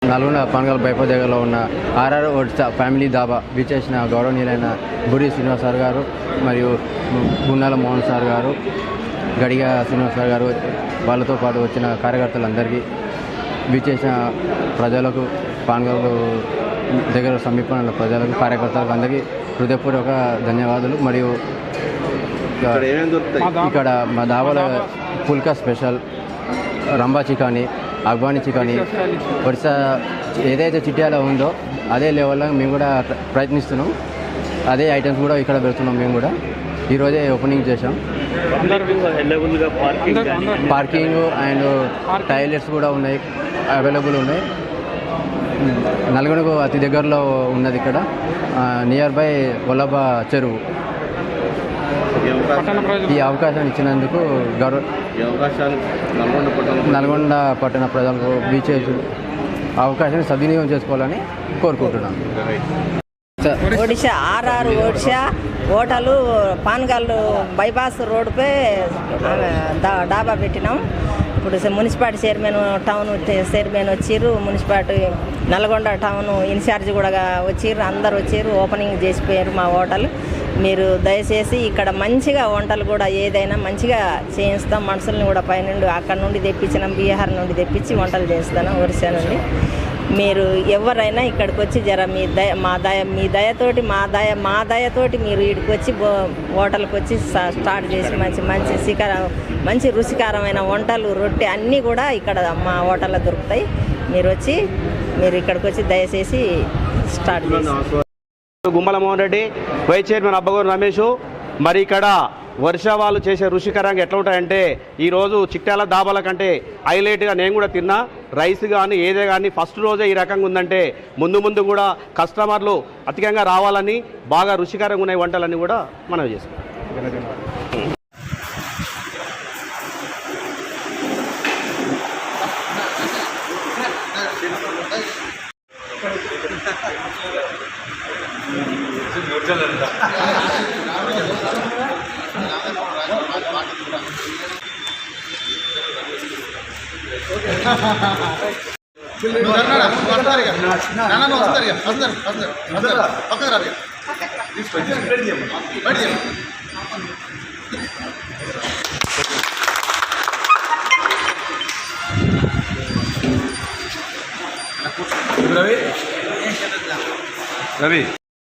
Nalgonda Panagal bypass దగ్గరలో ఉన్న RR family dhaba విచ్చేసిన గౌరవనీయులైన బుడి శ్రీనివాస్ సార్ గారు మరియు గున్నాల మోహన్ సార్ గారు, గడిగా శ్రీనివాస్ సార్ గారు, వాళ్ళతో పాటు వచ్చిన కార్యకర్తలందరికీ, విచ్చేసిన ప్రజలకు, పానగల్ దగ్గర సమీపంలో ప్రజలకు, కార్యకర్తలకు అందరికీ హృదయపూర్వక ధన్యవాదాలు. మరియు ఇక్కడ మా దాబాలో పుల్కా స్పెషల్, రంబా చికాని, అగ్వాని చికాని, ఒరిస్సా ఏదైతే చిట్యాలో ఉందో అదే లెవెల్లో మేము కూడా ప్రయత్నిస్తున్నాం. అదే ఐటమ్స్ కూడా ఇక్కడ పెడుతున్నాం. మేము కూడా ఈరోజే ఓపెనింగ్ చేసాం. పార్కింగ్ అండ్ టాయిలెట్స్ కూడా ఉన్నాయి, అవైలబుల్ ఉన్నాయి. నల్గొండకు అతి దగ్గరలో ఉన్నది ఇక్కడ, నియర్ బై వల్లభ చెరువు. ఈ అవకాశం ఇచ్చినందుకు నల్గొండ పట్టణ ప్రజలకు బీచెస్ అవకాశాన్ని సద్వినియోగం చేసుకోవాలని కోరుకుంటున్నాను. Odisha RR Odisha hotel Panagal bypass రోడ్డుపై డాబా పెట్టినాం. ఇప్పుడు మున్సిపాలిటీ చైర్మన్, టౌన్ చైర్మన్ వచ్చిర్రు, మున్సిపాలిటీ నల్గొండ టౌన్ ఇన్ఛార్జ్ కూడా వచ్చిర్రు, అందరు వచ్చిర్రు, ఓపెనింగ్ చేసిపోయారు మా హోటల్. మీరు దయచేసి ఇక్కడ మంచిగా వంటలు కూడా ఏదైనా మంచిగా చేయిస్తాం. మనుషుల్ని కూడా పైనుండి అక్కడ నుండి తెప్పించినాం, బీహార్ నుండి తెప్పించి వంటలు చేస్తాను, ఒరిస్సా నుండి. మీరు ఎవరైనా ఇక్కడికి వచ్చి జర మీ దయతోటి మా దయతోటి మీరు ఇక్కడికి వచ్చి హోటల్కి వచ్చి స్టార్ట్ చేసి మంచి రుచికరమైన వంటలు, రొట్టె అన్నీ కూడా ఇక్కడ మా హోటల్లో దొరుకుతాయి. మీరు ఇక్కడికి వచ్చి దయచేసి స్టార్ట్ చేసి. Gummala Mohan Reddy, vice chairman Abbaguru Ramesh. మరి ఇక్కడ వర్ష వాళ్ళు చేసే రుచికరంగా ఎట్లా ఉంటాయంటే, ఈరోజు చిట్టాల దాబాల కంటే హైలైట్గా నేను కూడా తిన్నా. రైస్ కానీ ఏదే కానీ ఫస్ట్ రోజే ఈ రకంగా ఉందంటే ముందు కూడా కస్టమర్లు అధికంగా రావాలని, బాగా రుచికరంగా ఉన్నాయి వంటలన్నీ కూడా మనం చేస్తాం. రవి